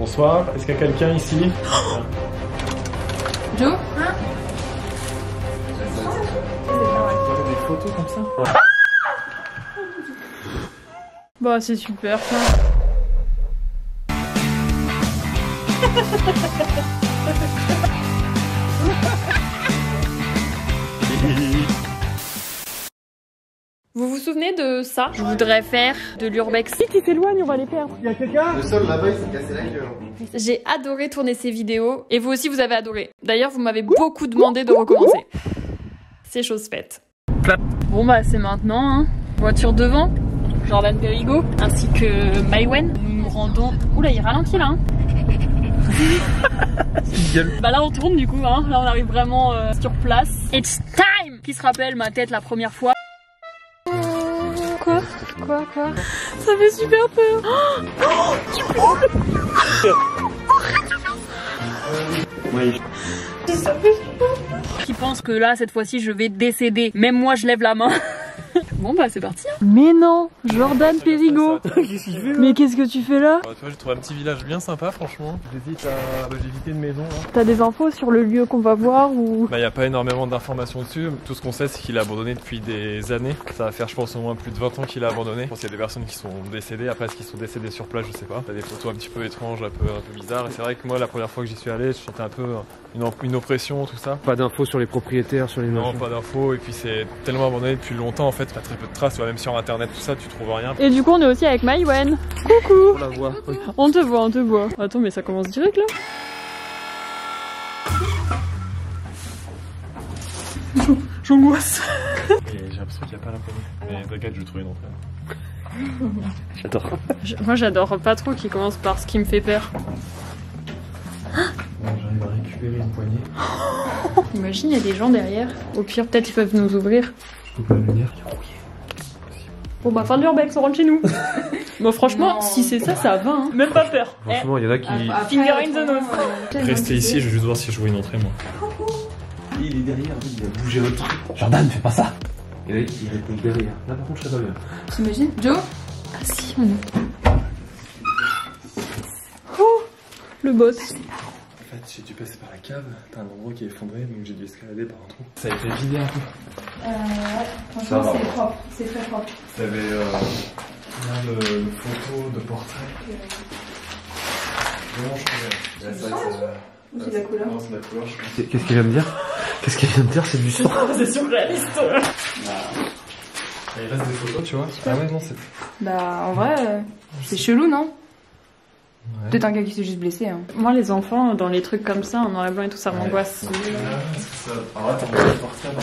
Bonsoir, est-ce qu'il y a quelqu'un ici? Joe, hein? Des photos comme ça? Bah c'est super ça. Vous vous souvenez de ça? Je voudrais faire de l'urbex. Si tu t'éloignes, on va les perdre. Il y a quelqu'un? Le sol là-bas il s'est cassé la gueule. J'ai adoré tourner ces vidéos et vous aussi vous avez adoré. D'ailleurs vous m'avez beaucoup demandé de recommencer. C'est chose faite. Bon bah c'est maintenant hein. Voiture devant, Jordan Perigo ainsi que Maïwen. Nous nous rendons... Oula il ralentit là hein. Bah là on tourne du coup hein. Là on arrive vraiment sur place. It's time. Qui se rappelle ma tête la première fois? Quoi? Ça fait super peur. Oh, tu peux... Oui. Ça fait super peur. Qui pense que là cette fois-ci je vais décéder. Même moi je lève la main. Bon bah c'est parti hein. Mais non, Jordan Perigo. Mais qu'est-ce que tu fais là? Tu vois, j'ai trouvé un petit village bien sympa franchement. J'hésite à visiter une maison là. T'as des infos sur le lieu qu'on va voir ou... Bah y a pas énormément d'informations dessus. Tout ce qu'on sait c'est qu'il a abandonné depuis des années. Ça va faire je pense au moins plus de 20 ans qu'il a abandonné. Je pense qu'il y a des personnes qui sont décédées. Après est-ce qu'ils sont décédés sur place je sais pas. T'as des photos un petit peu étranges, un peu bizarres. Et c'est vrai que moi la première fois que j'y suis allé je sentais un peu une oppression tout ça. Pas d'infos sur les propriétaires, sur les Non, machins. pas d'infos et puis c'est tellement abandonné depuis longtemps en fait, t'as très peu de traces, même sur internet tout ça tu trouves rien. Et du coup on est aussi avec Maïwen. Coucou. On la voit. Oui. On te voit. Attends mais ça commence direct là. J'angoisse. Et j'ai l'impression qu'il n'y a pas l'inconnu. Mais t'inquiète, je vais trouver une entrée. J'adore. Moi j'adore pas trop qui commence par ce qui me fait peur. Bon, j'arrive à récupérer une poignée. Imagine il y a des gens derrière. Au pire peut-être ils peuvent nous ouvrir. Je coupe la lumière. Bon bah fin de l'urbex, on rentre chez nous. Bon franchement Non. Si c'est ça, ça va hein. Même pas peur. Franchement, il y en a qui. Finger in the nose. Restez ici, je vais juste voir si je vois une entrée moi. Il est derrière, il a bougé le truc. Jordan, fais pas ça. Et là, il répond derrière. Là, par contre, je serais pas bien. T'imagines? Joe? Ah si on est... Oh le boss. En fait, si tu passes par la cave, t'as un endroit qui est effondré, donc j'ai dû escalader par un trou. Ça a été vidé un peu. Ouais, Ça va. franchement c'est propre, c'est très propre. T'avais plein de photos, de portraits. Vraiment, je trouvais. Ou c'est de la couleur? Non, c'est de la couleur, je pense. Qu'est-ce qu'il vient de dire? Qu'est-ce qu'il vient de dire? C'est du sang. C'est surréaliste. Et il reste des photos, tu vois. Ah ouais, non, c'est. Bah en vrai, c'est chelou non? Ouais. Peut-être un gars qui s'est juste blessé hein. Moi les enfants dans les trucs comme ça en noir et blanc et tout ça m'angoisse. C'est ça. Alors là, t'as envie de portrait là.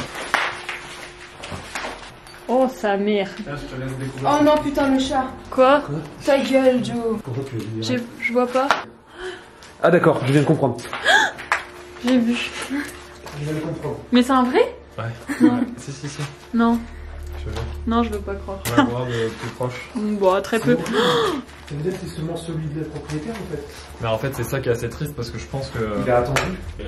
Oh sa mère. Là, je te laisse découvrir. Oh non putain le chat. Quoi? Ta gueule Joe. Pourquoi tu veux dire? Je vois pas. Ah, d'accord, je viens de comprendre. J'ai vu. Je viens de comprendre. Mais c'est un vrai? Ouais. Non. Si. Non. Je veux. Non je veux pas croire. On va voir de plus proche. Bon très peu. Ça veut dire que c'est seulement celui de la propriétaire en fait. Mais en fait, c'est ça qui est assez triste parce que je pense que. Il a attendu.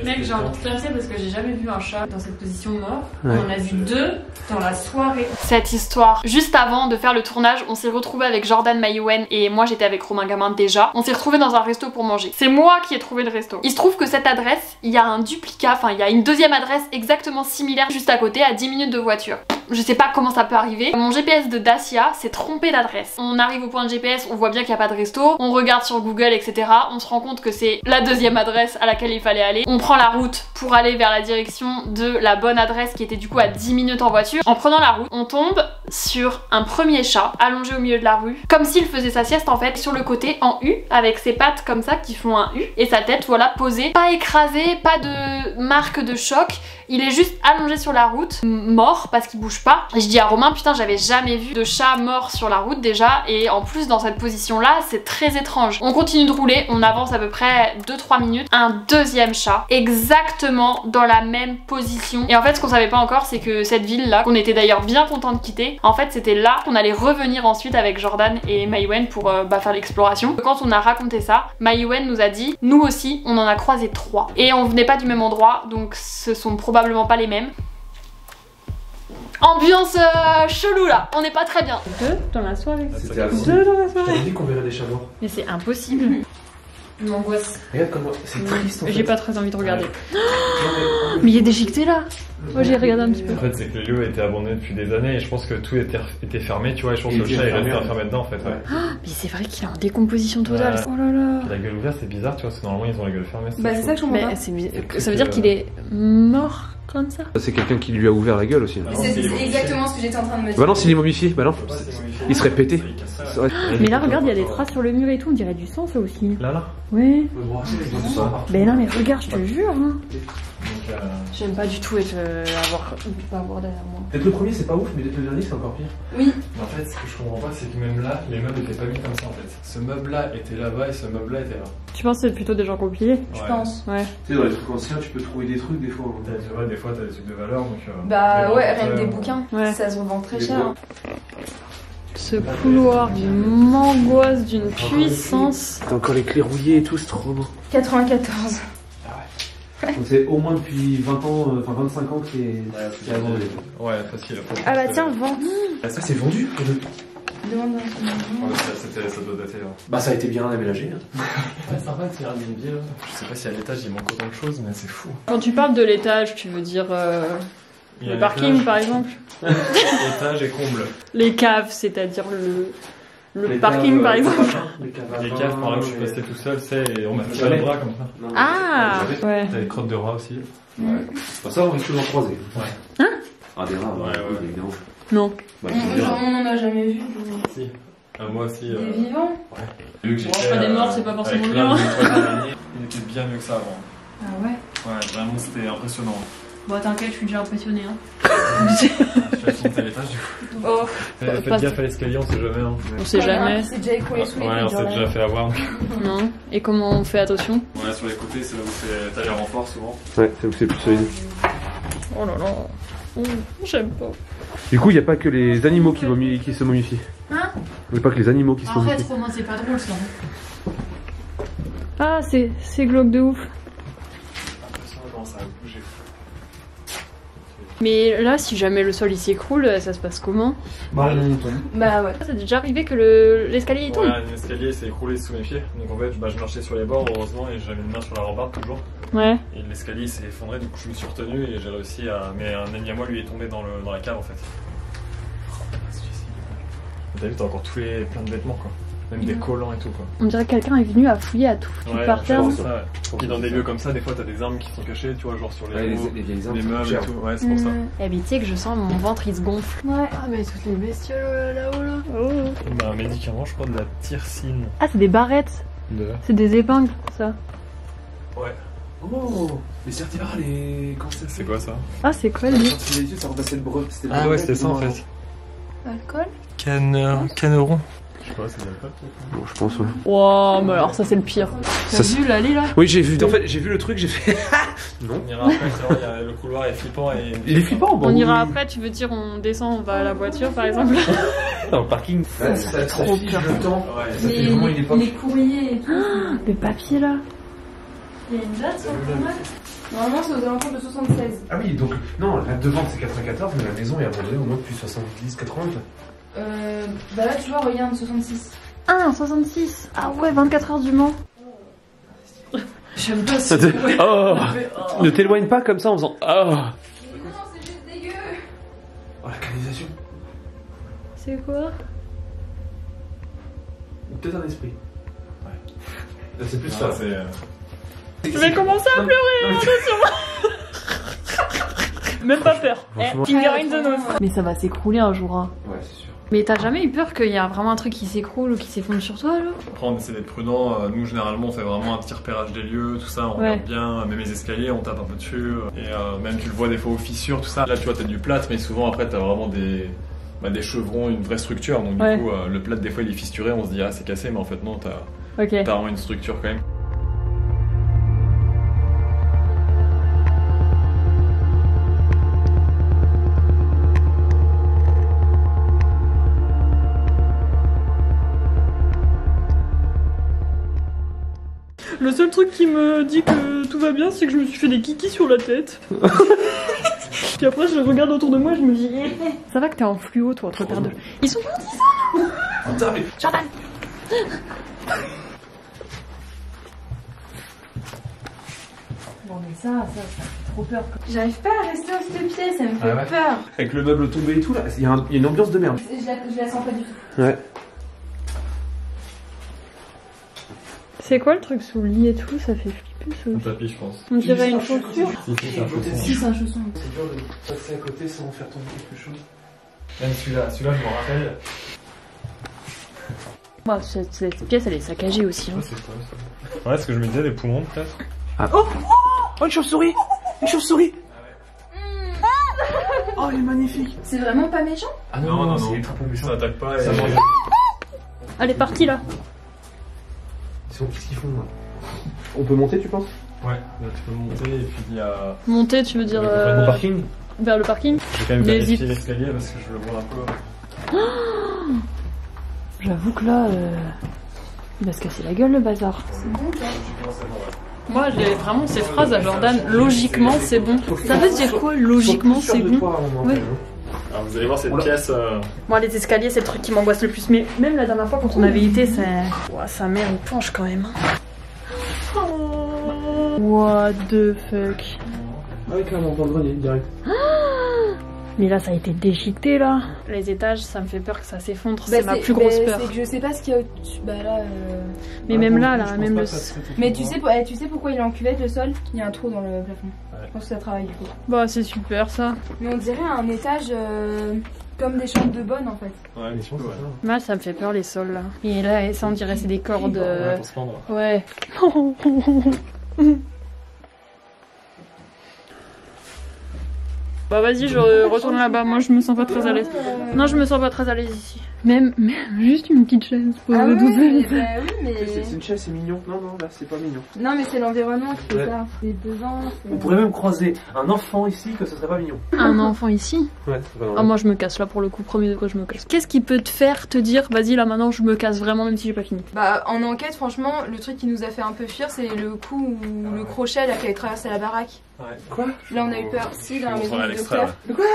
Mec, j'ai envie de stresser parce que j'ai jamais vu un chat dans cette position mort. Ouais. On en a vu 2 dans la soirée. Cette histoire, juste avant de faire le tournage, on s'est retrouvés avec Jordan Maïwen et moi j'étais avec Romain Gamin déjà. On s'est retrouvés dans un resto pour manger. C'est moi qui ai trouvé le resto. Il se trouve que cette adresse, il y a un duplicat, enfin il y a une deuxième adresse exactement similaire juste à côté, à 10 minutes de voiture. Je sais pas comment ça peut arriver. Mon GPS de Dacia s'est trompé d'adresse. On arrive au point de GPS, on voit bien qu'il n'y a pas de resto. On regarde sur Google, etc. On se rend compte que c'est la deuxième adresse à laquelle il fallait aller. On prend la route pour aller vers la direction de la bonne adresse qui était du coup à 10 minutes en voiture. En prenant la route, on tombe sur un premier chat allongé au milieu de la rue. Comme s'il faisait sa sieste en fait, sur le côté en U, avec ses pattes comme ça qui font un U. Et sa tête, voilà, posée. Pas écrasée, pas de marque de choc. Il est juste allongé sur la route, mort parce qu'il bouge pas. Et je dis à Romain, putain, j'avais jamais vu de chat mort sur la route déjà. Et en plus, dans cette position-là, c'est très étrange. On continue de rouler, on avance à peu près 2-3 minutes. Un deuxième chat, exactement dans la même position. Et en fait, ce qu'on savait pas encore, c'est que cette ville-là, qu'on était d'ailleurs bien content de quitter, en fait, c'était là qu'on allait revenir ensuite avec Jordan et Maïwen pour faire l'exploration. Quand on a raconté ça, Maïwen nous a dit, nous aussi, on en a croisé 3. Et on venait pas du même endroit, donc ce sont probablement pas les mêmes. Ambiance chelou là, on n'est pas très bien. 2 dans la soirée. C'était à 2 dans la soirée. J'avais dit qu'on verrait des chats morts. Mais c'est impossible. Une angoisse. Regarde comment c'est triste en fait. J'ai pas très envie de regarder. Mais il y a des déchiquetés là. Moi j'ai regardé un petit peu. En fait, c'est que le lieu a été abandonné depuis des années et je pense que tout était fermé, tu vois, et je pense que le chat est resté enfermé dedans en fait. Ouais. Mais c'est vrai qu'il est en décomposition totale. Ouais. Oh là là. La gueule ouverte, c'est bizarre, tu vois, parce que normalement ils ont la gueule fermée. Bah c'est ça que je comprends Mais pas. ça veut dire qu'il est mort comme ça. C'est quelqu'un qui lui a ouvert la gueule aussi. C'est exactement ce que j'étais en train de me dire. Bah non, s'il est momifié, bah non. Il serait pété. Mais là regarde, il y a des traces sur le mur et tout, on dirait du sang ça aussi. Là Ouais. Mais non mais regarde, je te jure. Hein. Donc, J'aime pas du tout avoir derrière moi. Peut-être le premier c'est pas ouf, mais peut-être le dernier c'est encore pire. Oui. En fait, ce que je comprends pas, c'est que même là, les meubles étaient pas mis comme ça en fait. Ce meuble-là était là-bas et ce meuble-là était là. Tu penses que c'est plutôt des gens compilés? Je pense. Ouais. Tu sais, dans les trucs anciens, tu peux trouver des trucs des fois. Tu vois, des fois t'as des trucs de valeur donc. Bah ouais, rien que des bouquins. Ouais. Ça se revend très cher. Ce couloir d'une m'angoisse, d'une puissance. T'as encore les clés rouillées et tout, c'est trop beau. 94. Donc c'est au moins depuis 20 ans, enfin 25 ans que c'est abandonné. Ouais, facile. Ah bah tiens, vente. Ça c'est vendu. Demande Ouais, ça doit dater. Hein. Bah ça a été bien aménagé. Hein. Ouais, sympa, c'est Airbnb. Je sais pas si à l'étage il manque autant de choses, mais c'est fou. Quand tu parles de l'étage, tu veux dire Il y a le parking l'étage, par exemple? Étage et comble. Les caves, c'est-à-dire le parking par exemple. Les caves, par là où je suis passé tout seul, c'est et on m'a fait le bras comme ça. Non, Ah ouais. T'as des crottes de rats aussi. Ouais. Bah, ça on risque d'en croiser. Ouais. Hein? Ah des rats, Ouais, ouais. évidemment. Non. Bah, On en a jamais vu. Si. Moi aussi. Des vivants. Vu que Bon, pas des morts, c'est pas forcément avec bien. Il était bien mieux que ça avant. Ah ouais. Ouais, vraiment c'était impressionnant. Bon t'inquiète, je suis déjà impressionnée hein. Je vais monter à l'étage du coup. Oh. Faites Pas- gaffe à l'escalier, on sait jamais. Hein. On sait jamais. C'est déjà écoulé sous les Ouais, on s'est déjà fait avoir. Non. Et comment on fait attention? Ouais, sur les côtés, c'est là où t'as les renforts souvent. Ouais, c'est où c'est plus solide. Oh là là. Oh, j'aime pas. Du coup, il n'y a pas que les animaux qui se momifient. Hein? Il n'y a pas que les animaux qui se Arrête momifient. Romain, c'est pas drôle ça. Ah, c'est glauque de ouf. Attention comment ça va bouger. Mais là, si jamais le sol il s'écroule, ça se passe comment? Bah on tombe. Bah ouais. C'est déjà arrivé que l'escalier il tombe? Ouais, l'escalier s'est écroulé sous mes pieds. Donc en fait, je marchais sur les bords heureusement et j'avais une main sur la rambarde toujours. Ouais. Et l'escalier s'est effondré, du coup je me suis retenu et j'ai réussi à. Mais un ami à moi lui est tombé dans la cave en fait. T'as vu, t'as encore plein de vêtements quoi. Même des collants et tout quoi. On dirait que quelqu'un est venu à fouiller à tout par terre. c'est ça, ouais. Et dans des lieux comme ça, des fois t'as des armes qui sont cachées, tu vois, genre sur les hauts, les vieilles armes, les meubles c'est et cher. tout. Ouais, c'est pour ça. Eh bien, tu sais que je sens mon ventre il se gonfle. Ouais. Ah, mais toutes les bestioles là-haut là. Oh. Bah, un médicament, je crois, de la tyrcine. Ah, c'est des barrettes. C'est des épingles, ça. Ouais. Oh, les certivara, les cancers. C'est quoi ça? Ah, c'est quoi lui? Ça remplaçait le brevet. Ah ouais, c'était ça en fait. Alcool. Caneron. Je sais pas, c'est de l'alcool. Bon, je pense, ouais. Wow, mais alors ça c'est le pire. T'as Ça, vu l'allée là? Oui, j'ai vu. En fait, j'ai vu le truc, j'ai fait. Non. On ira après, c'est vrai, le couloir est flippant et. Il est flippant, bon. On ira après, tu veux dire on descend, on va à la voiture par exemple? Dans le parking. Ça fiche le temps. Ouais, Ça fait vraiment une époque. Les courriers et tout. Le papier là. Il y a une date sur le journal. Normalement c'est aux alentours de 76. Ah oui, donc non, la devant c'est 94, mais la maison est abandonnée au moins depuis 70-80. Bah là tu vois, regarde 66. Ah, 66. Ah ouais, 24 heures du Mans. J'aime pas ça. Oh, ne t'éloigne pas comme ça en faisant. Oh. Non, c'est juste dégueu. Oh la canalisation. C'est quoi? Peut-être un esprit. Ouais. Là, c'est plus ça. c'est. Je vais commencer à pleurer, attention. Même pas peur. Franchement. Finger in the nose. Mais ça va s'écrouler un jour. Hein. Ouais, c'est sûr. Mais t'as jamais eu peur qu'il y a vraiment un truc qui s'écroule ou qui s'effondre sur toi là? Après, on essaie d'être prudent. Nous, généralement, on fait vraiment un petit repérage des lieux, tout ça. On regarde bien. Même les escaliers, on tape un peu dessus. Et même, tu le vois des fois aux fissures, tout ça. Là, tu vois, t'as du plâtre, mais souvent, après, t'as vraiment des chevrons, une vraie structure. Donc, du coup, le plâtre, des fois, il est fissuré. On se dit, ah, c'est cassé, mais en fait, non, t'as vraiment une structure quand même. Le seul truc qui me dit que tout va bien, c'est que je me suis fait des kikis sur la tête. Puis après, je regarde autour de moi, je me dis, ça va que t'es en fluo, toi, entre paires de. Ils sont grandissants. Putain, mais. Jordan. Non mais ça fait trop peur. J'arrive pas à rester dans cette pièce, ça me fait ouais. peur. Avec le meuble tombé et tout là, il y a une ambiance de merde. Je la sens pas du tout. Ouais. C'est quoi le truc sous le lit et tout? Ça fait flipper ça. Un tapis, je pense. On dirait une chaussure. Si, c'est un chausson. C'est dur de passer à côté sans faire tomber quelque chose. Même celui-là, je me rappelle. Moi, cette pièce elle est saccagée aussi. Hein. C'est quoi ça? Ouais, ce que je me disais, les poumons peut-être. Ah. Oh, une chauve-souris. Une chauve-souris. Oh, elle est magnifique. C'est vraiment pas méchant? Ah Non, c'est ultra pas méchant. Ça attaque pas et Ça mange. Elle est partie là. Qu'est-ce qu'ils font là? On peut monter, tu penses? Ouais, là tu peux monter et puis il y a. Monter, tu veux dire Au parking? vers le parking? Je vais quand même Les vérifier l'escalier parce que je le vois un peu. J'avoue que là, il va se casser la gueule le bazar. C'est bon ça. Moi, j'ai vraiment ces phrases à Jordan. Logiquement, c'est bon. Ça veut dire quoi? Logiquement, c'est bon. Ouais. Alors vous allez voir cette pièce. Moi, les escaliers, c'est le truc qui m'angoisse le plus. Mais même la dernière fois, quand on avait été, ça. Ouah, sa mère, une planche quand même. What the fuck? Ah oui, clairement, dans le grenier, direct. Mais là, ça a été déchiqueté là. Les étages, ça me fait peur que ça s'effondre. Bah, c'est ma plus grosse peur. C'est que je sais pas ce qu'il y a au-dessus. Bah là. Mais même là, même le. Mais tu sais pourquoi il est en cuvette le sol? Il y a un trou dans le plafond. Ouais. Je pense que ça travaille du coup. Bah, c'est super ça. Mais on dirait un étage comme des chambres de bonne en fait. Ouais, mais ouais. Moi, ça me fait peur les sols là. Et là, ça, on dirait c'est des cordes. Ouais, pour se pendre. Ouais. Bah vas-y, je retourne là-bas. Moi, je me sens pas très à l'aise. Non, je me sens pas très à l'aise ici. Même juste une petite chaise pour Ah ouais, tout seul. bah oui, mais. C'est une chaise, c'est mignon. Non, là, c'est pas mignon. Non, mais c'est l'environnement qui fait Ouais. ça. C'est pesant. On pourrait même croiser un enfant ici, que ce serait pas mignon. Un enfant ici? Ouais, c'est pas Ah, normal. moi, je me casse là pour le coup. Premier degré, je me casse. Qu'est-ce qui peut te faire te dire, vas-y, là maintenant, je me casse vraiment, même si j'ai pas fini? Bah, en enquête, franchement, le truc qui nous a fait un peu fuir, c'est le coup où le crochet là qui avait traversé la baraque. Ouais. Quoi? Là, on a eu peur. Si, dans la On maison prend du l'extrait, docteur. Quoi,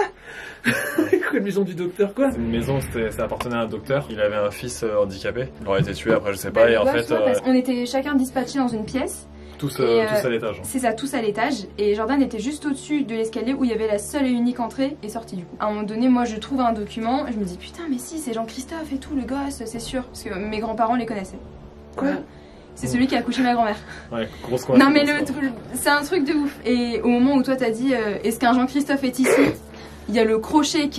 une maison du docteur, quoi? C'est une maison, ça appartenait à un docteur. Il avait un fils handicapé. Il aurait été tué après, je sais pas. Bah, Et en ouais, fait, tu vois, parce qu'on était chacun dispatchés dans une pièce. tous et, à l'étage. C'est ça, tous à l'étage. Et Jordan était juste au-dessus de l'escalier où il y avait la seule et unique entrée et sortie du coup. À un moment donné, moi je trouve un document, je me dis putain, mais si, c'est Jean-Christophe et tout, le gosse, c'est sûr. Parce que mes grands-parents les connaissaient. Quoi? C'est celui qui a accouché ma grand-mère. Ouais, grosse Non, mais coïncidence, quoi. c'est un truc de ouf. Et au moment où toi t'as dit est-ce qu'un Jean-Christophe est ici, il y a le crochet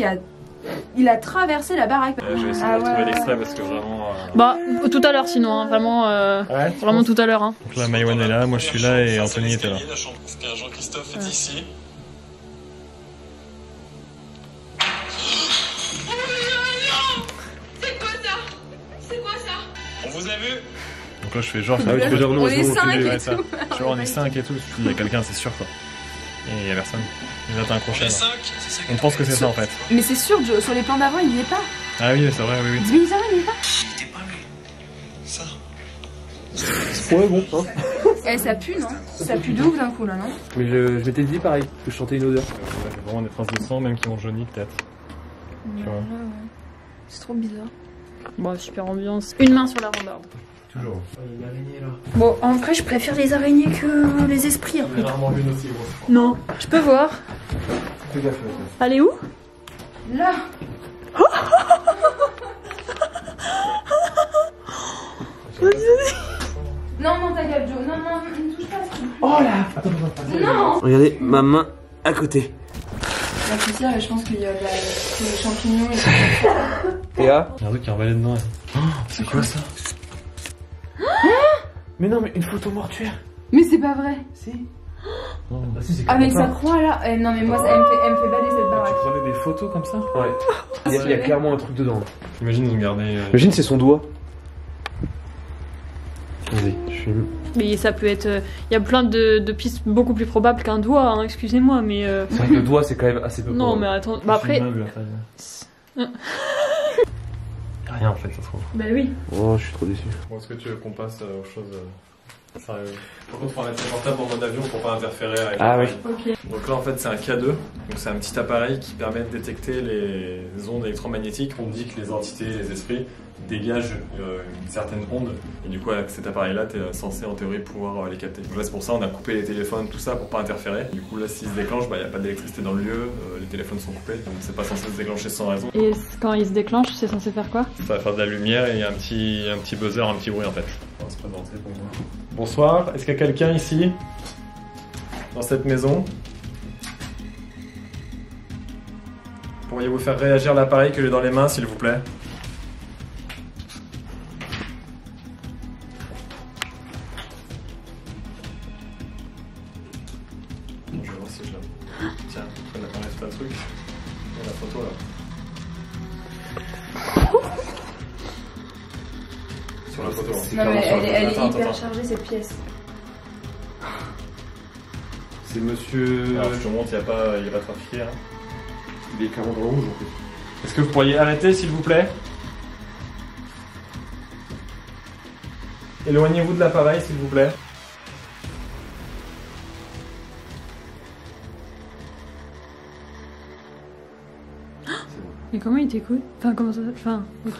il a traversé la baraque. Je vais essayer Ah de trouver ouais. l'extrait parce que vraiment. Bah, tout à l'heure sinon, hein, vraiment, Ouais, vraiment tout à l'heure. Hein. Donc là, Maïwan est là, moi je suis là et Anthony était là. Est-ce qu'un Jean-Christophe est ici? On vous a vu? Donc là, je fais genre. Ah oui, tu peux dire non, On est sinon, 5 Ouais, et ça. tout. Tu vois, on est 5 et tout. Il y a quelqu'un, c'est sûr quoi. Et il y a personne. Déjà, t'as un On crochet est là. 5, c'est ça On pense que c'est ça en fait. Mais c'est sûr, Joe, sur les plans d'avant, il y est pas. Ah oui, c'est vrai, oui, oui. C'est bizarre, il y est pas. Il était pas lui. Ça. Ouais, bon, hein. Eh, ça pue, non? Ça pue de ouf d'un coup là, non? Mais je m'étais dit pareil, que je sentais une odeur. Il y a vraiment des traces de sang, même qui ont jauni peut-être. Tu vois. C'est trop bizarre. Bon, super ambiance. Une main sur la rambarde. Toujours. Bon, en vrai, je préfère les araignées que les esprits. En J'en ai fait. rarement vu une aussi grosse. Non, je peux voir. Fais gaffe. Elle est où? Là! Non, non, ta gueule, Joe. Non, non, ne touche pas. Oh là! Attends. Non! Regardez ma main à côté. La poussière, je pense qu'il y a des champignons et tout. Théa? Il y a un truc qui est emballé dedans. Oh, c'est quoi ça? Mais non, mais une photo mortuaire. Mais c'est pas vrai. Si. Non. Ah si, c'est Avec sa croix là. Non, mais moi, elle me fait bader cette Tu baraque. prenais des photos comme ça? Ouais. Il y a clairement un truc dedans. Imagine, ils ont gardé. Imagine, c'est son doigt. Vas-y, je suis. Mais ça peut être. Il y a plein de pistes beaucoup plus probables qu'un doigt, hein, excusez-moi, mais. C'est vrai que le doigt, c'est quand même assez peu. Non, mais attends. Bah après. Rien en fait, ça se trouve. Bah oui. Oh, je suis trop déçu. Bon, est-ce que tu veux qu'on passe aux choses sérieuses? Par contre, on va mettre le portable en mode avion pour pas interférer avec Ah la oui. Ok. Donc là, en fait, c'est un K2. Donc c'est un petit appareil qui permet de détecter les ondes électromagnétiques. On dit que les entités, les esprits dégage une certaine onde et du coup avec cet appareil là t'es censé en théorie pouvoir les capter. Donc là c'est pour ça on a coupé les téléphones tout ça pour pas interférer. Du coup là s'ils se déclenchent bah y a pas d'électricité dans le lieu, les téléphones sont coupés donc c'est pas censé se déclencher sans raison. Et quand il se déclenche c'est censé faire quoi? Ça va faire de la lumière et un petit buzzer, un petit bruit en fait. On va se présenter pour moi. Bonsoir, est-ce qu'il y a quelqu'un ici dans cette maison? Pourriez-vous faire réagir l'appareil que j'ai dans les mains s'il vous plaît? Je vais voir si je l'ai. Tiens, on a parlé de un truc. Il y a la photo là. Sur la photo. Hein. Non mais elle est Attends, hyper attends. chargée cette pièce. C'est monsieur. Alors, je te montre, il n'y a pas trafiqué. Hein. Il est clairement dans le rouge en fait. Est-ce que vous pourriez arrêter s'il vous plaît? Éloignez-vous de l'appareil s'il vous plaît. Mais comment il t'écoute? Enfin comment ça... Enfin ok.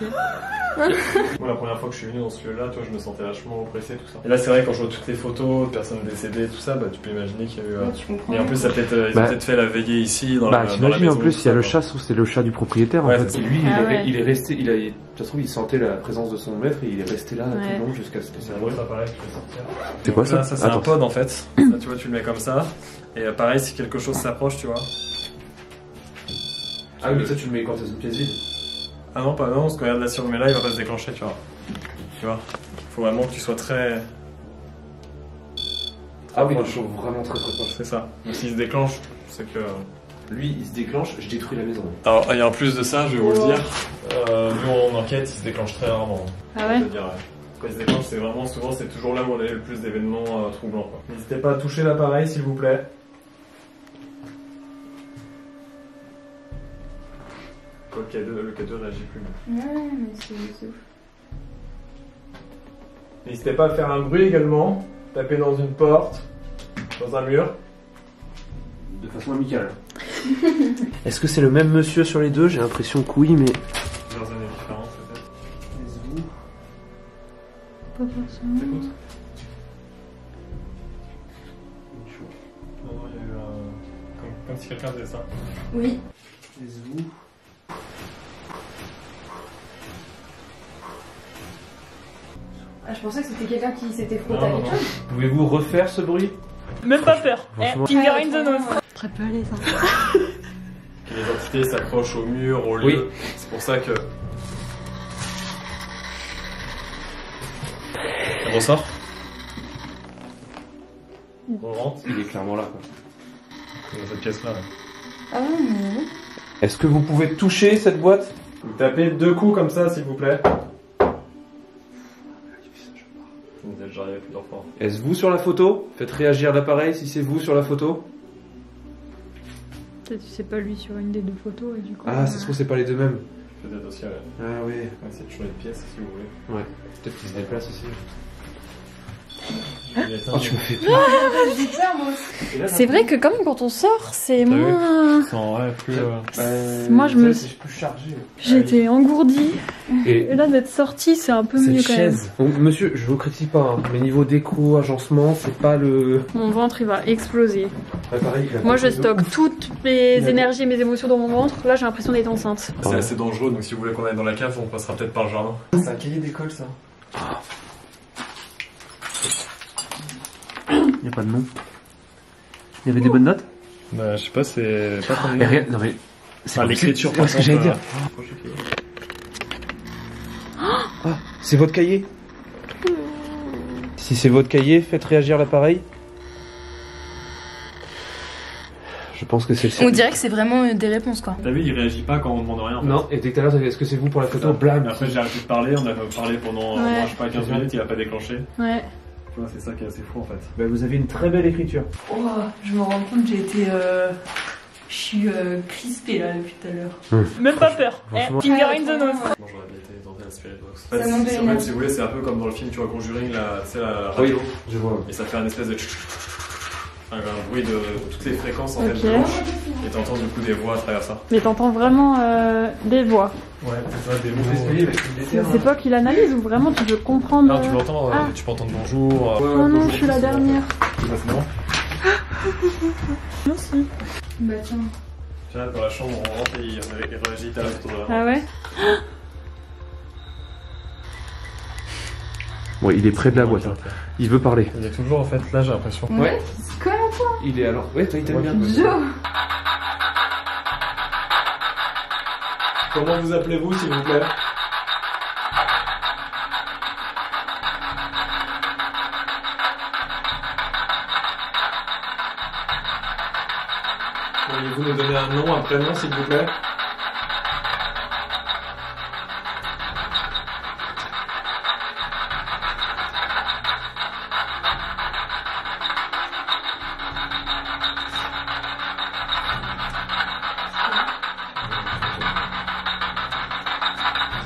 Moi, la première fois que je suis venu dans ce lieu-là, toi, je me sentais vachement oppressé, tout ça. Et là, c'est vrai, quand je vois toutes les photos de personnes décédées, tout ça, bah, tu peux imaginer qu'il y a eu. Ouais, tu comprends. Et en plus, ça peut-être, ils ont peut-être fait la veillée ici, dans la t'imagines maison. en plus, tout il y a ça, le quoi. chat, c'est le chat du propriétaire Ouais, en fait. c'est- Lui, Ah ouais. il est resté, ça se trouve, il sentait la présence de son maître et il est resté là tout Ouais. le long jusqu'à ce que ça C'est un autre appareil que je vais sortir. C'est quoi Donc là, ça c'est un Attends. pod en fait. Ça, tu vois, tu le mets comme ça. Et pareil, si quelque chose s'approche, tu vois. Ah oui, mais ça, tu le mets quand c'est une pièce vide. Ah non, pas non, parce que regarde là, si on le met là, il va pas se déclencher, tu vois. Tu vois. Faut vraiment que tu sois très. Ah oui, il proche. chauffe vraiment très très proche. C'est ça. Donc s'il se déclenche, c'est que. Lui, il se déclenche, je détruis la maison. Alors, et en plus de ça, je vais vous le dire, nous en enquête, il se déclenche très rarement. Ah ouais? C'est-à-dire, quand il se déclenche, c'est vraiment souvent, c'est toujours là où on a eu le plus d'événements troublants. Quoi. N'hésitez pas à toucher l'appareil, s'il vous plaît. Quoi, le K2 réagit plus. Ouais, mais c'est ouf. N'hésitez pas à faire un bruit également, taper dans une porte, dans un mur. De façon amicale. Est-ce que c'est le même monsieur sur les deux? J'ai l'impression que oui, mais. Plusieurs années différentes, peut-être. Pas forcément. T'écoutes? Non, non, il y a eu un. Comme si quelqu'un faisait ça. Oui. Taisez-vous. Ah, je pensais que c'était quelqu'un qui s'était frotté à Non, quelque non. chose. Pouvez-vous refaire ce bruit? Même pas peur. Franchement. Finger in the nose. Très peu à l'aise. Hein. Que les entités s'accrochent au mur, au lieu. Oui. C'est pour ça que. On ressort. On rentre. Il est clairement là, quoi. Dans cette pièce-là. là. Ah non. Est-ce que vous pouvez toucher cette boîte? Vous tapez 2 coups comme ça, s'il vous plaît. J'arrive plusieurs fois. Est-ce vous sur la photo? Faites réagir l'appareil si c'est vous sur la photo. Peut-être que c'est pas lui sur une des deux photos et du coup. Ah, ça se trouve, c'est pas les deux mêmes. Peut-être aussi, ouais. Ah oui. On va essayer de changer de pièce si vous voulez. Ouais. Peut-être qu'il se déplace aussi. Il est Oh, tu me fais J'ai peur moi aussi. C'est vrai que quand on sort, c'est T'as vu moins. Sans, ouais, plus. Moi, je me- C'est plus chargé. J'étais engourdie. Et Et là, d'être sortie, c'est un peu mieux cette quand même. chaise. Donc, monsieur, je vous critique pas, hein, mais niveau déco, agencement, c'est pas le. Mon ventre, il va exploser. Ouais, pareil, il a Moi, pas je de- stocke toutes mes Ouais. énergies et mes émotions dans mon ventre. Là, j'ai l'impression d'être enceinte. C'est assez dangereux, donc si vous voulez qu'on aille dans la cave, on passera peut-être par le jardin. C'est un cahier d'école, ça. Il y a pas de nom. Il y avait des bonnes notes? Bah, je sais pas, c'est pas comme Mais rien, non mais. C'est Enfin, l'écriture, par ce que j'allais contre, dire. Ah, c'est votre cahier? Si c'est votre cahier, faites réagir l'appareil. Je pense que c'est le On sien. dirait que c'est vraiment des réponses quoi. T'as vu, il réagit pas quand on demande rien. En fait. Non, et dès tout à l'heure, est-ce que c'est vous pour la photo? Blam. Et après, j'ai arrêté de parler, on a parlé pendant, Ouais. je sais pas, 15 minutes, il a pas déclenché. Ouais. Tu vois, c'est ça qui est assez fou en fait. Bah, vous avez une très belle écriture. Oh, je me rends compte, j'ai été. Je suis crispée là depuis tout à l'heure. Même pas peur. Franchement. Finger in the nose. Bon, j'aurais bien été tenté la Spirit Box. Ça demande de En fait, l'énergie. si vous voulez, c'est un peu comme dans le film, tu vois, Conjuring, la, tu sais, la radio. Je vois. Et ça fait un espèce de. un bruit de toutes les fréquences en fait Ok. de bouche. Et t'entends du coup des voix à travers ça. Mais t'entends vraiment des voix. Ouais, c'est ça, des mots. C'est toi qui l'analyse ou vraiment tu veux comprendre Non, tu l'entends, Ah. tu peux entendre bonjour. Oh non, je suis la dernière. C'est pas bon. Merci. Bah tiens. Tiens, dans la chambre, on rentre et il réagit à l'autre. Ah ouais? Ouais, il est près de la boîte. Hein. Il veut parler. Il y a toujours en fait, là j'ai l'impression. Ouais. C'est quoi toi? Il est alors. Ouais, toi, il t'aime bien. Joe. Comment vous appelez-vous s'il vous plaît? Pourriez-vous nous donner un nom, un prénom s'il vous plaît?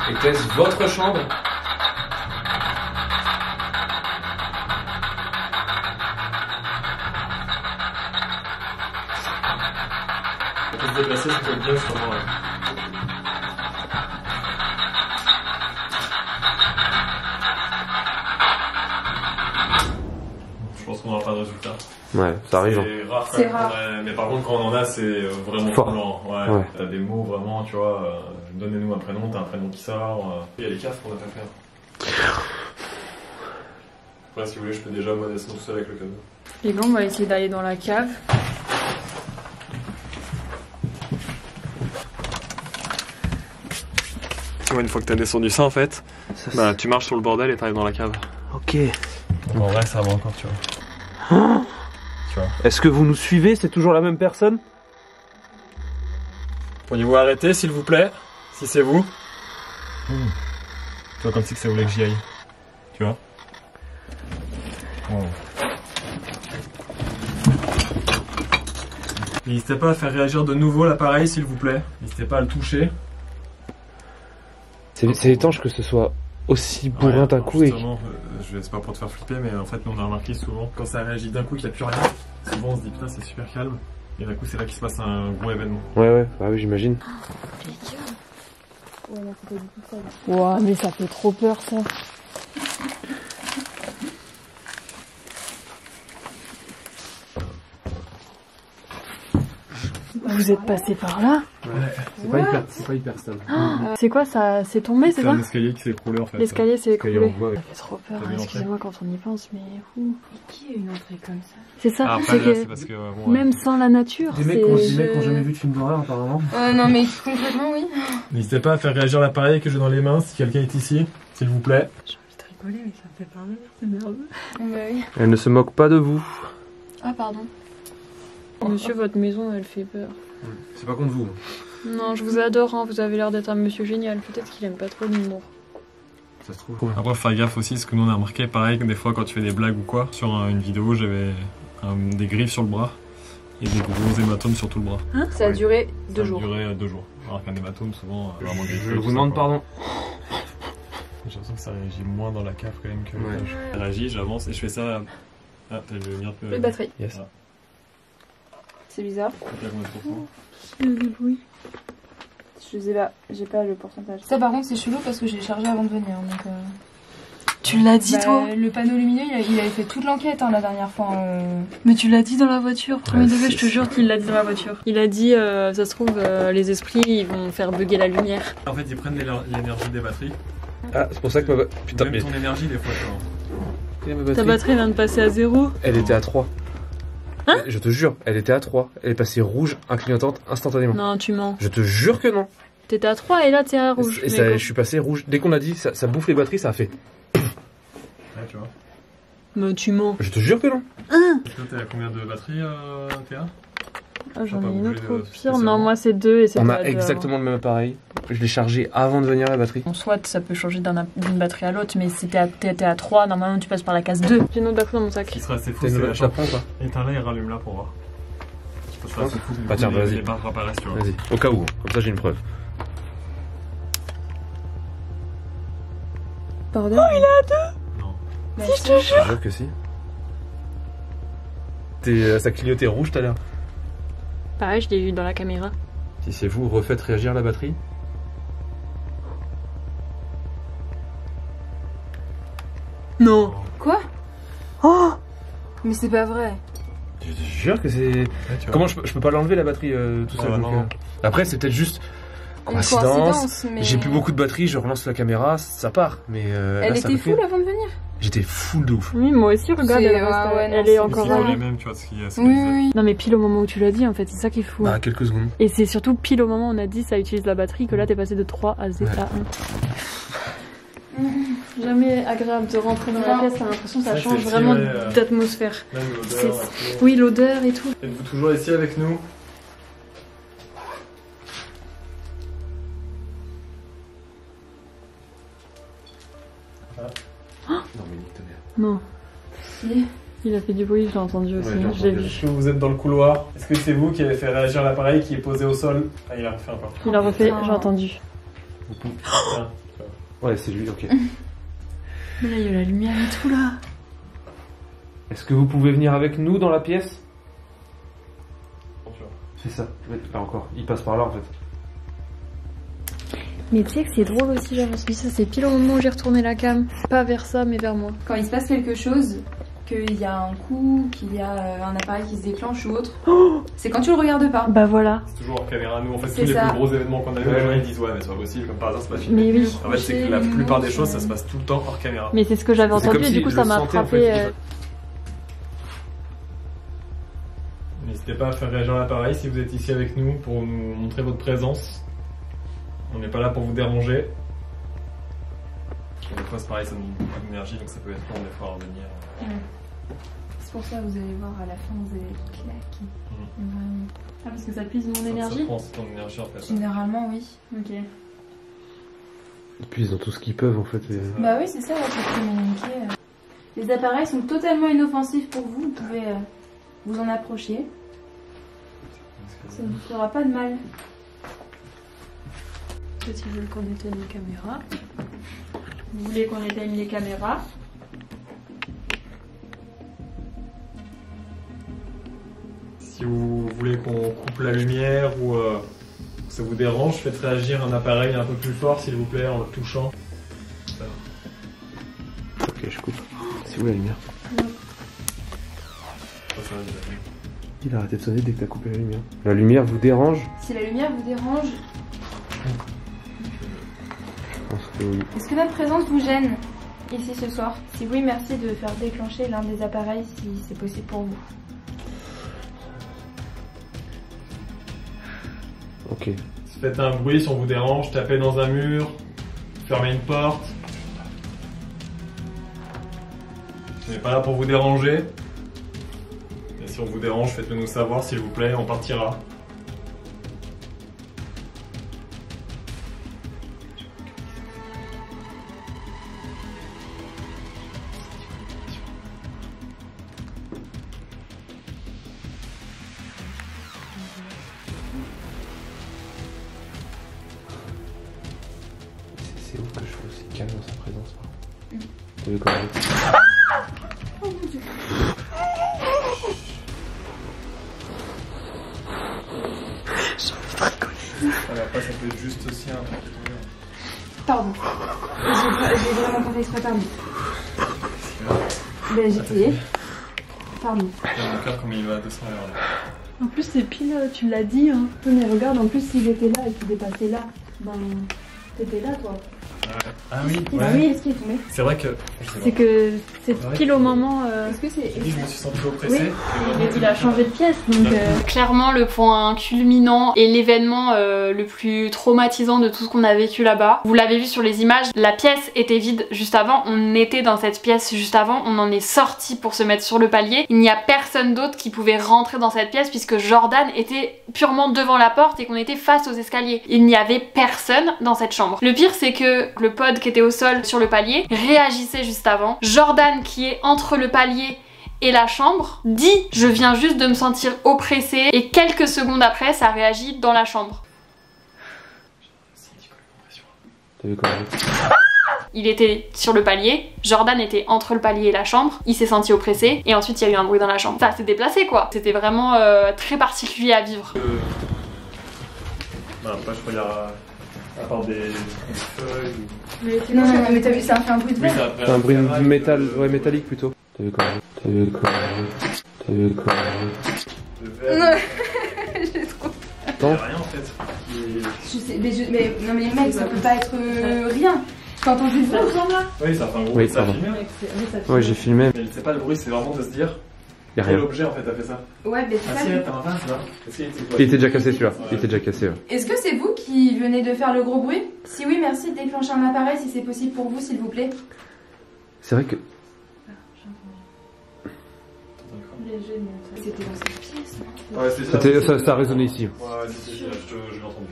Était-ce votre chambre? On peut se déplacer, ça peut être bien justement. Je pense qu'on n'aura pas de résultat. Ouais, ça arrive. C'est rare quand C'est même rare. qu'on ait- Mais par contre, quand on en a, c'est vraiment Fort. blanc. Ouais. Ouais. T'as des mots vraiment, tu vois. Donnez-nous un prénom, t'as un prénom qui sort. Il y a les caves qu'on a pas fait. Après, si vous voulez, je peux déjà moi descendre tout seul avec le cadeau. Et bon, on va essayer d'aller dans la cave. Ouais, une fois que t'as descendu ça, en fait, bah tu marches sur le bordel et t'arrives dans la cave. Ok. Donc en vrai, ça va encore, tu vois. Tu vois. Est-ce que vous nous suivez? C'est toujours la même personne? Pourriez-vous arrêter, s'il vous plaît? Si c'est vous. Tu vois, comme si que ça voulait que j'y aille. Tu vois. N'hésitez pas à faire réagir de nouveau l'appareil, s'il vous plaît. N'hésitez pas à le toucher. C'est étrange que ce soit aussi bourrin d'un coup et. Justement, c'est pas pour te faire flipper, mais en fait, nous on a remarqué souvent, quand ça réagit d'un coup qu'il n'y a plus rien, souvent on se dit putain, c'est super calme. Et d'un coup, c'est là qu'il se passe un gros événement. Ouais, bah oui, j'imagine. Ouah, mais ça fait trop peur ça. Vous êtes passé par là? C'est pas hyper stable. C'est quoi ça? C'est tombé, c'est C'est ça? un escalier qui s'est écroulé en fait. L'escalier s'est L'escalier écroulé. en bois, ouais. Ça fait trop peur, T'as hein, vu excusez-moi quand on y pense, mais ouh. Qui a une entrée comme ça? C'est ça, Ah, c'est après, là, que c'est parce que. Bon, même sans la nature, Des mecs qui ont c'est... jamais vu de film d'horreur apparemment. Non mais concrètement oui. N'hésitez pas à faire réagir l'appareil que j'ai dans les mains si quelqu'un est ici, s'il vous plaît. J'ai envie de rigoler, mais ça me fait pas rire, c'est nerveux. Bah oui. Elle ne se moque pas de vous. Ah pardon. Monsieur, votre maison, elle fait peur. C'est pas contre vous. Non, je vous adore, hein. Vous avez l'air d'être un monsieur génial. Peut-être qu'il aime pas trop l'humour. Ça se trouve. Après, faut faire gaffe aussi, parce que nous on a remarqué pareil que des fois quand tu fais des blagues ou quoi, sur une vidéo, j'avais des griffes sur le bras et des gros hématomes sur tout le bras. Ça a duré Ça 2 a jours. duré 2 jours. Alors qu'un hématome, souvent, vraiment griffé. Je tout vous ça, demande quoi. pardon. J'ai l'impression que ça réagit moins dans la cave quand même que Ouais. l'étage. Ça réagit, j'avance et je fais ça. Ah, t'as le lien Plus de batterie. Yes. Voilà. C'est bizarre. Là, on est trop fort. Je sais pas, j'ai pas le pourcentage. Ça par contre c'est chelou parce que j'ai chargé avant de venir. Donc, Tu l'as dit, bah, toi? Le panneau lumineux il avait fait toute l'enquête hein, la dernière fois. Mais tu l'as dit dans la voiture. Premier Ouais, degré, c'est- je te jure qu'il l'a dit dans la voiture. Il a dit, ça se trouve, les esprits, ils vont faire bugger la lumière. En fait, ils prennent l'énergie des batteries. Ah, c'est pour ça que ma putain, Même mais. ton énergie, des fois, tu vois. Ta batterie vient de passer à 0. Elle était à 3. Je te jure, elle était à 3. Elle est passée rouge, inclignotante instantanément. Non, tu mens. Je te jure que non. T'étais à 3 et là, t'es à rouge. Et Mais ça, quoi je suis passé rouge. Dès qu'on a dit ça bouffe les batteries, ça a fait. Ouais, tu vois. Mais tu mens. Je te jure que non. Et toi, t'es à combien de batteries, Théa? Ah, j'en T'as ai pas une bougé, autre au pire. spécialement. Non, moi, c'est 2 et c'est On pas a 2, exactement le même appareil. Je l'ai chargé avant de venir la batterie. alors. Soit ça peut changer d'une batterie à l'autre, mais si t'étais à 3, normalement tu passes par la case 2. J'ai une autre batterie dans mon sac. Qui serait assez fou, T'as une c'est nouvelle, la je la chambre. prends ou pas? Éteins là et rallume là pour voir. Je pense que c'est assez fou. Bah tiens, vas-y. Les barres apparaissent, tu vois. Vas-y, au cas où, comme ça j'ai une preuve. Pardon? Non. Bah, Si, je te jure. Je te jure que si. Ça clignotait rouge tout à l'heure. Pareil, je l'ai vu dans la caméra. Si c'est vous, refaites réagir la batterie. Non. Quoi? Oh. Mais c'est pas vrai. Je te jure que c'est... Comment je peux pas l'enlever la batterie tout seul donc, Après c'est peut-être juste coïncidence, mais... J'ai plus beaucoup de batterie, je relance la caméra, ça part. Mais elle là, ça était me fait... full avant de venir. J'étais full de ouf. Oui, moi aussi, regarde, elle est encore là. les mêmes, tu vois, ce qu'il y a. Oui. Non mais pile au moment où tu l'as dit en fait, c'est ça qui est fou. Bah quelques secondes. Et c'est surtout pile au moment où on a dit ça utilise la batterie que là t'es passé de 3 à 0 à 1. Jamais agréable de rentrer dans la pièce, t'as l'impression que ça change vraiment d'atmosphère. Même l'odeur. Oui, l'odeur et tout. Êtes-vous toujours ici avec nous? Non mais nique ta mère. Non. Si. Il a fait du bruit, je l'ai entendu aussi, Ouais, je l'ai vu. Est-ce que vous êtes dans le couloir? Est-ce que c'est vous qui avez fait réagir l'appareil qui est posé au sol? Ah, il a refait encore. Il a refait, j'ai entendu. Ouais c'est lui, ok. Mais là il y a la lumière et tout là. Est-ce que vous pouvez venir avec nous dans la pièce? C'est ça, ouais, là encore, il passe par là en fait. Mais tu sais que c'est drôle aussi genre parce que ça c'est pile au moment où j'ai retourné la cam. Pas vers ça mais vers moi. Quand il se passe quelque chose, qu'il y a un coup, qu'il y a un appareil qui se déclenche ou autre, c'est quand tu le regardes pas. Bah voilà. C'est toujours hors caméra. Nous, en fait, tous C'est les ça. plus gros événements qu'on a eu, les gens ils disent ouais, mais c'est pas possible, comme par hasard, c'est pas filmé. Mais oui. En fait, c'est que la plupart des choses, ça se passe tout le temps hors caméra. Mais c'est ce que j'avais C'est entendu comme et si du coup je ça le m'a sentais, en frappé. fait. N'hésitez pas à faire réagir l'appareil si vous êtes ici avec nous pour nous montrer votre présence. On n'est pas là pour vous déranger. Des fois, c'est pareil, ça demande beaucoup d'énergie, donc ça peut être long des fois à revenir. C'est pour ça que vous allez voir à la fin, vous allez claquer. Vraiment. Ah parce que ça puise mon Ça énergie. prend aussi ton énergie en fait. Généralement, oui. Ok. Ils puissent dans tout ce qu'ils peuvent en fait. Bah oui, c'est ça, là, pour communiquer. Les appareils sont totalement inoffensifs pour vous, vous pouvez vous en approcher. Ça ne vous fera pas de mal. Peut-être qu'ils veulent qu'on éteigne les caméras. Vous voulez qu'on éteigne les caméras? Si vous voulez qu'on coupe la lumière ou ça vous dérange, faites réagir un appareil un peu plus fort s'il vous plaît en le touchant. Ok, je coupe. C'est où la lumière? Il a arrêté de sonner dès que t'as coupé la lumière. La lumière vous dérange? Si la lumière vous dérange, Je pense que oui. est-ce que notre présence vous gêne ici ce soir? Si oui, merci de faire déclencher l'un des appareils si c'est possible pour vous. Ok. Faites un bruit si on vous dérange, tapez dans un mur, fermez une porte. On n'est pas là pour vous déranger. Et si on vous dérange, faites-le nous savoir s'il vous plaît, on partira. C'est où que je suis aussi calme dans sa présence. T'as vu comment elle est? Oh mon dieu. Après, ça peut être juste aussi un truc. Pardon. J'ai vraiment pas fait exprès, pardon. Ben j'étais. Pardon. Mon cœur comme il va à 200 à l'heure. En plus c'est pile, tu l'as dit hein. Mais regarde, en plus s'il était là et qu'il est passé là, ben t'étais là toi. Ah oui, Ah oui, est-ce qu'il est tombé? C'est vrai que. C'est que c'est pile au moment. Est-ce que c'est. J'ai dit, je me suis senti oppressé. Il a changé de pièce donc. Clairement, le point culminant et l'événement le plus traumatisant de tout ce qu'on a vécu là-bas. Vous l'avez vu sur les images, la pièce était vide juste avant. On était dans cette pièce juste avant. On en est sorti pour se mettre sur le palier. Il n'y a personne d'autre qui pouvait rentrer dans cette pièce puisque Jordan était purement devant la porte et qu'on était face aux escaliers. Il n'y avait personne dans cette chambre. Le pire, c'est que le pod qui était au sol sur le palier réagissait juste avant. Jordan qui est entre le palier et la chambre dit « Je viens juste de me sentir oppressée » et quelques secondes après ça réagit dans la chambre. T'as vu comment elle est? Il était sur le palier, Jordan était entre le palier et la chambre, il s'est senti oppressé et ensuite il y a eu un bruit dans la chambre. Ça s'est déplacé quoi. C'était vraiment très particulier à vivre. Bah, après je regarde à part des feuilles ou... Non, mais t'as vu, ça a fait un bruit de verre. C'est un bruit de métal, ouais, métallique plutôt. T'as vu quoi? Non, j'ai trop... Non. rien en fait. Je sais, mais non mais mec, ça peut pas être rien. T'as entendu le bruit là? Oui, ça fait un gros Oui, bruit, ça a pardon. filmé. Ouais, j'ai filmé. Mais c'est pas le bruit, c'est vraiment de se dire Y'a quel rien. objet en fait a fait ça. Ouais, mais c'est Ah ça. si, t'as un pince là. Est-ce qu'il était quoi? Il était déjà cassé celui-là. Il était déjà cassé. Ouais. Est-ce que c'est vous qui venez de faire le gros bruit? Si oui, merci de déclencher un appareil si c'est possible pour vous, s'il vous plaît. C'est vrai que. C'était dans cette pièce, non? Ouais, c'est ça. Ça a résonné ici. Ouais, si, je l'ai entendu.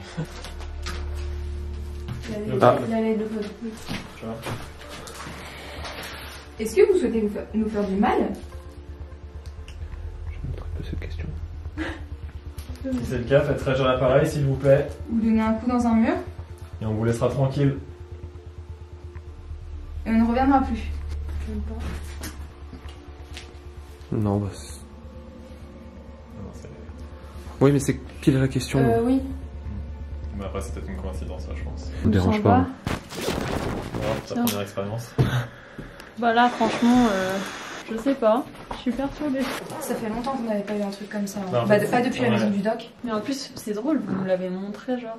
Il allait le faire. Tu vois. Est-ce que vous souhaitez nous faire du mal? Je me trompe de cette question. Si c'est le cas, faites réagir l'appareil s'il vous plaît. Ou donner un coup dans un mur? Et on vous laissera tranquille. Et on ne reviendra plus. Non, bah. Non, c'est... Oui, mais c'est quelle est la question? Oui. Mais après, c'est peut-être une coïncidence, là, je pense. Ça me dérange pas. Voilà, ta première expérience. Bah là, franchement, je sais pas. Je suis perturbée. Ça fait longtemps qu'on n'avait pas eu un truc comme ça. Non, Bah, pas depuis la ouais. maison du doc. Mais en plus, c'est drôle, vous me l'avez montré, genre.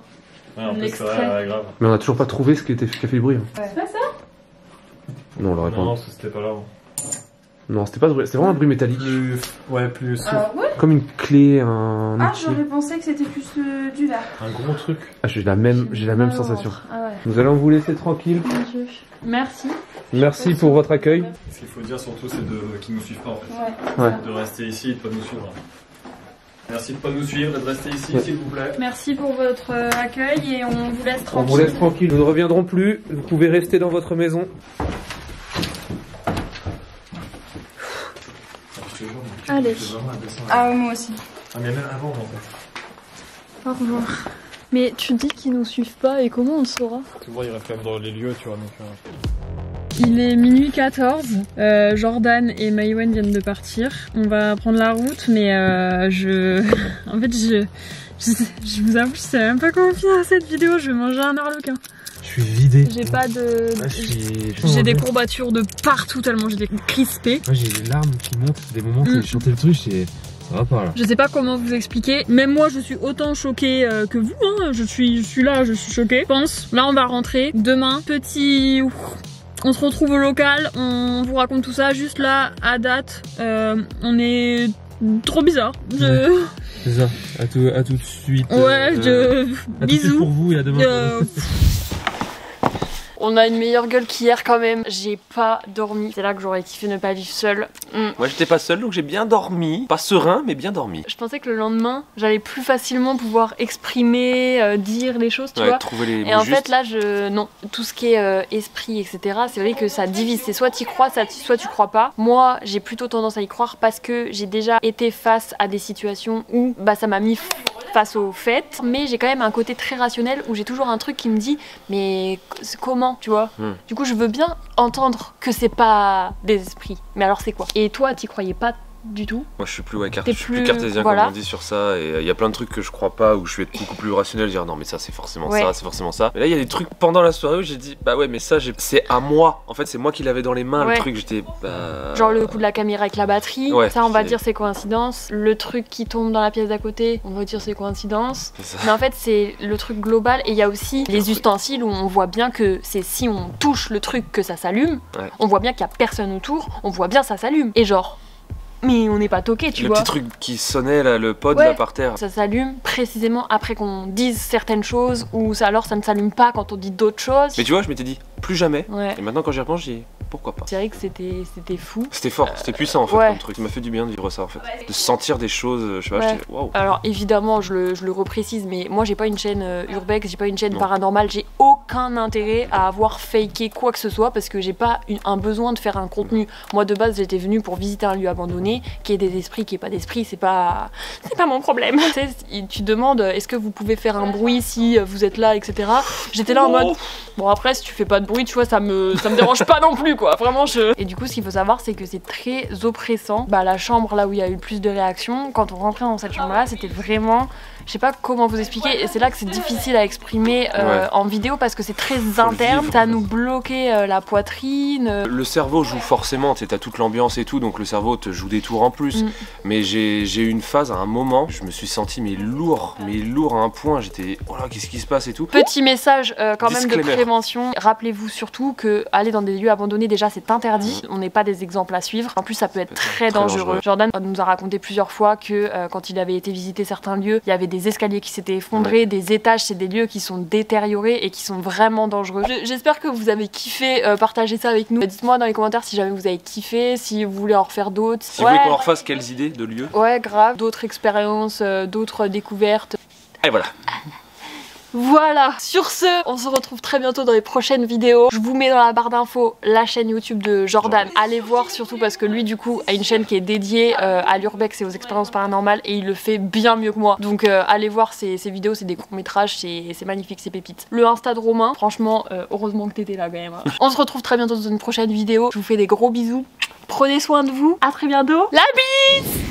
Ouais, en plus, c'est L'extrait. vrai, grave. Mais on a toujours pas trouvé ce qui a fait le bruit. Hein. Ouais. C'est pas ça? Non, on l'aurait Non, pas. non, parce que c'était pas là. Non, c'était pas de bruit. C'était vraiment un bruit métallique. Ouais, plus sourd. Ouais. Comme une clé, un Ah, outil. j'aurais pensé que c'était plus du verre. Un gros truc. Ah, j'ai la même sensation. Ah ouais. Nous allons vous laisser tranquille. Mon Dieu. Merci. Merci pour votre accueil. Ce qu'il faut dire surtout, c'est qu'ils nous suivent pas en fait. Ouais. Ouais. De rester ici et de pas nous suivre. Merci de pas nous suivre et de rester ici, Ouais. s'il vous plaît. Merci pour votre accueil et on vous laisse On tranquille. vous laisse tranquille. Nous ne reviendrons plus. Vous pouvez rester dans votre maison. Allez. Ah, moi aussi. Ah, mais même avant en fait. Au revoir. Mais tu dis qu'ils nous suivent pas et comment on le saura? Tu vois, il reste quand même dans les lieux, tu vois. Donc, Il est minuit 14, Jordan et Maïwen viennent de partir. On va prendre la route, mais en fait, je vous avoue, je sais même pas comment finir cette vidéo, je vais manger un harlequin. Je suis vidé. J'ai pas de... Ah, J'ai des courbatures de partout tellement j'ai des crispés. Moi, j'ai des larmes qui montent. Des moments que j'ai chanté le truc, ça va pas là. Je sais pas comment vous expliquer. Même moi, je suis autant choquée que vous. Hein. Je suis là, je suis choquée. Je pense. Là, on va rentrer. Demain, petit... On se retrouve au local. On vous raconte tout ça. Juste là, à date, on est trop bizarre. C'est ça. À tout de suite. Ouais, bisous. pour vous et à demain. On a une meilleure gueule qu'hier quand même. J'ai pas dormi. C'est là que j'aurais kiffé ne pas vivre seule. Moi j'étais pas seul donc j'ai bien dormi. Pas serein mais bien dormi. Je pensais que le lendemain, j'allais plus facilement pouvoir exprimer, dire les choses, tu vois. Trouver les mots Et en justes. fait là, non. Tout ce qui est esprit, etc., c'est vrai que ça divise. C'est soit tu crois, soit tu crois pas. Moi, j'ai plutôt tendance à y croire parce que j'ai déjà été face à des situations où bah, ça m'a mis face aux faits. Mais j'ai quand même un côté très rationnel où j'ai toujours un truc qui me dit mais comment, tu vois. Du coup, je veux bien entendre que c'est pas des esprits. Mais alors c'est quoi? Et toi, t'y croyais pas du tout? Moi je suis plus, ouais, T'es je suis plus plus- cartésien voilà. comme on dit sur ça et il y a plein de trucs que je crois pas où je vais être beaucoup plus rationnel, dire non mais ça c'est forcément Ouais. ça, c'est forcément ça. Mais là il y a des trucs pendant la soirée où j'ai dit bah ouais mais ça c'est à moi. En fait c'est moi qui l'avais dans les mains Ouais. le truc, j'étais bah... Genre le coup de la caméra avec la batterie, Ouais, ça on va c'est- dire c'est coïncidence. Le truc qui tombe dans la pièce d'à côté, on va dire c'est coïncidence. C'est ça. Mais en fait c'est le truc global et il y a aussi les ustensiles où on voit bien que c'est si on touche le truc que ça s'allume. Ouais. On voit bien qu'il y a personne autour, on voit bien ça s'allume. Et genre, mais on n'est pas toqué, tu Le vois. petit truc qui sonnait là, le pod Ouais. là par terre. Ça s'allume précisément après qu'on dise certaines choses ou ça, alors ça ne s'allume pas quand on dit d'autres choses. Mais tu vois je m'étais dit plus jamais. Ouais. Et maintenant quand j'y repense j'ai dit pourquoi pas. C'est vrai que c'était fou. C'était fort, c'était puissant en fait ouais. comme truc. Ça m'a fait du bien de vivre ça en fait. De sentir des choses, je sais pas, Ouais. j'étais waouh. Alors évidemment, je le reprécise, mais moi j'ai pas une chaîne urbex, j'ai pas une chaîne Non. paranormale, j'ai aucun aucun intérêt à avoir faké quoi que ce soit parce que j'ai pas un besoin de faire un contenu. Moi de base j'étais venue pour visiter un lieu abandonné, qu'il y ait des esprits, qu'il n'y ait pas d'esprit, c'est pas mon problème. Tu sais, tu demandes est-ce que vous pouvez faire un bruit si vous êtes là, etc. J'étais là en mode bon après si tu fais pas de bruit tu vois ça me dérange pas non plus quoi, vraiment Et du coup ce qu'il faut savoir c'est que c'est très oppressant. Bah la chambre là où il y a eu le plus de réactions, quand on rentrait dans cette chambre là c'était vraiment, je sais pas comment vous expliquer, et c'est là que c'est difficile à exprimer en vidéo parce que c'est très interne, ça nous bloquait la poitrine. Le cerveau joue forcément, tu sais, t'as toute l'ambiance et tout, donc le cerveau te joue des tours en plus. Mais j'ai eu une phase à un moment, je me suis senti lourd à un point, j'étais oh là qu'est-ce qui se passe et tout. Petit message quand même de prévention, rappelez-vous surtout que aller dans des lieux abandonnés déjà c'est interdit, on n'est pas des exemples à suivre, en plus ça peut être très dangereux. Jordan nous a raconté plusieurs fois que quand il avait été visiter certains lieux, il y avait des escaliers qui s'étaient effondrés, des étages, c'est des lieux qui sont détériorés et qui sont vraiment dangereux. J'espère que vous avez kiffé partager ça avec nous. Dites-moi dans les commentaires si jamais vous avez kiffé, si vous voulez en refaire d'autres. Si vous voulez qu'on en refasse, quelles idées de lieux? Ouais grave, d'autres expériences, d'autres découvertes. Et voilà. Voilà, sur ce, on se retrouve très bientôt dans les prochaines vidéos. Je vous mets dans la barre d'infos la chaîne YouTube de Jordan. Allez voir surtout parce que lui du coup a une chaîne qui est dédiée à l'urbex et aux expériences paranormales et il le fait bien mieux que moi. Donc allez voir ses vidéos, c'est des courts-métrages, c'est magnifique, c'est pépite. Le Insta de Romain, franchement, heureusement que t'étais là quand même. On se retrouve très bientôt dans une prochaine vidéo. Je vous fais des gros bisous. Prenez soin de vous, à très bientôt. La bise!